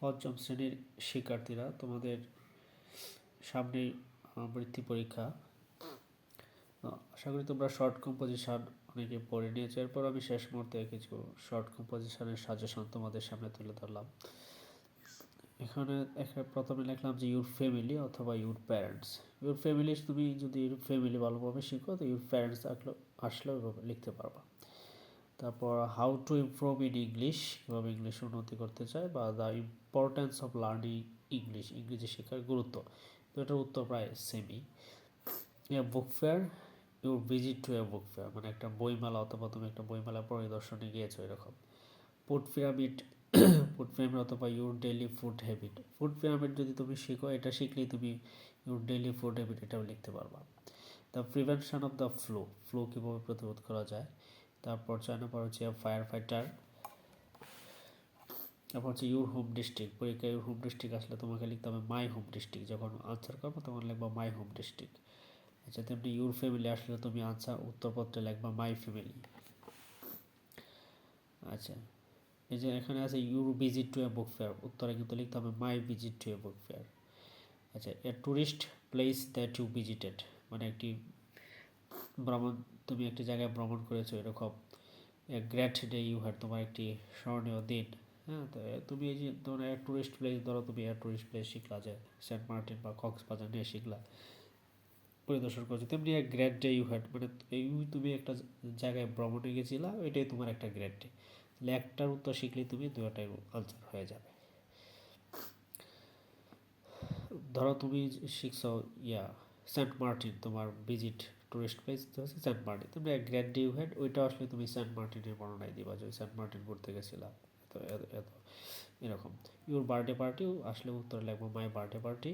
পঞ্চম শ্রেণীর শিক্ষার্থীরা, তোমাদের সামনে বৃত্তি পরীক্ষা। আশা করি তোমরা শর্ট কম্পোজিশন অনেকে পড়ে নিয়েছো। এরপর আমি শেষ মুহূর্তে কিছু শর্ট কম্পোজিশনের সাজেশন তোমাদের সামনে তুলে ধরলাম। এখানে প্রথমে লিখলাম যে ইউর ফ্যামিলি অথবা ইউর প্যারেন্টস। ইউর ফ্যামিলি, তুমি যদি ইউর ফ্যামিলি ভালোভাবে শিখো তো ইউর প্যারেন্টস আসলেও এভাবে লিখতে পারবা। তারপর how to improve in English, কীভাবে ইংলিশ উন্নতি করতে চায়, বা the importance of learning English, ইংরেজি শেখার গুরুত্ব। তো এটার উত্তর প্রায় সেমই। Book fair, your visit to a book fair, মানে একটা বইমেলা অথবা তুমি একটা বইমেলা পরিদর্শনে গিয়েছো এরকম। ফুড পিরামিড, ফুড পিরামিড অথবা your daily food habit. Food pyramid যদি তুমি শিখো, এটা শিখলেই তুমি ইউর ডেইলি ফুড হ্যাবিট এটাও লিখতে পারবা। The prevention of the flu কীভাবে প্রতিরোধ করা যায়। তারপর 4 নম্বর হচ্ছে ফায়ার ফাইটার। তারপর হচ্ছে ইউর হোম ডিস্ট্রিক্ট, পরীক্ষায় ইউর হোম ডিস্ট্রিক্ট আসলে তোমাকে লিখতে হবে মাই হোম ডিস্ট্রিক্ট। যখন আনসার করবো তখন লিখবা মাই হোম ডিস্ট্রিক্ট। আচ্ছা, তেমনি ইউর ফ্যামিলি আসলে তুমি আনসার উত্তরপত্রে লিখবা মাই ফ্যামিলি। আচ্ছা, এই যে এখানে আছে your visit to a book fair, উত্তরে কিন্তু লিখতে হবে my visit to a book fair. আচ্ছা, a tourist place that you visited, মানে একটি ভ্রমণ, তুমি একটি জায়গায় ভ্রমণ করেছো এরকম। A great day you had, তোমার একটি স্মরণীয় দিন। হ্যাঁ, তো তুমি এই যে তোমার এক ট্যুরিস্ট প্লেস, ধরো তুমি এক ট্যুরিস্ট প্লেস শিখলা যে সেন্ট মার্টিন বা কক্সবাজার নিয়ে শিখলা, পরিদর্শন করছো। তেমনি এক গ্রেট ডে ইউ হ্যাড, মানে তুমি একটা জায়গায় ভ্রমণে গেছিলা, ওইটাই তোমার একটা গ্রেট ডে। তাহলে একটার উত্তর শিখলেই তুমি দুটাই আনসার হয়ে যাবে। ধরো তুমি শিখছো সেন্ট মার্টিন, তোমার ভিজিট টুরিস্ট প্লেস হচ্ছে সেন্ট মার্টিন, তুমি এক গ্রেট ডে ইউ হ্যাড, ওইটা আসলে তুমি সেন্ট মার্টিনের বর্ণনায় দিবা যে সেন্ট মার্টিন ঘুরতে গেছিলাম। তো এত এরকম। ইউর বার্থডে পার্টিও আসলে উত্তরে লাগবো মাই বার্থডে পার্টি।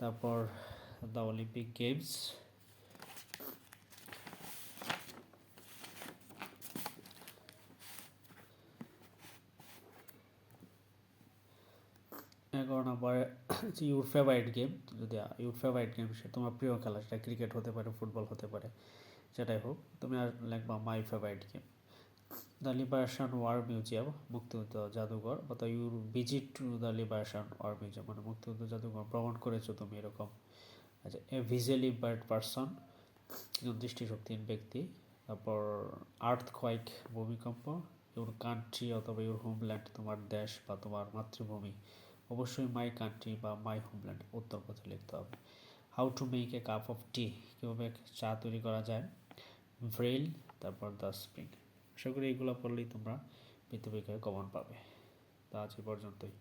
তারপর দ্য অলিম্পিক গেমস। এগারো নম্বরে ইউর ফেভারিট গেম, যদি ইউর ফেভারিট গেম সে তোমার প্রিয় খেলা, সেটা ক্রিকেট হতে পারে, ফুটবল হতে পারে, যেটাই হোক, তুমি আর লিখবা my favourite game. The liberation war museum, মুক্তিযুদ্ধ জাদুঘর, অর্থাৎ your visit to the liberation war museum, মানে মুক্তিযুদ্ধ জাদুঘর ভ্রমণ করেছো তুমি এরকম। আচ্ছা, এ ভিজুয়ালি ইম্পেয়ার্ড পারসন, দৃষ্টিশক্তিহীন ব্যক্তি। তারপর আর্থ কোয়াইক, ভূমিকম্প। ইউর কান্ট্রি অথবা ইউর হোমল্যান্ড, তোমার দেশ বা তোমার মাতৃভূমি। অবশ্যই মাই কান্ট্রি বা মাই হোমল্যান্ড উত্তরপত্রে লিখতে হবে। How to make a cup of tea, কীভাবে চা তৈরি করা যায়। ভ্রেল, তারপর দ্য স্প্রিং। আশা করি এইগুলো পড়লেই তোমরা বৃত্তি পরীক্ষায় কমন পাবে। তা আজ এই পর্যন্তই।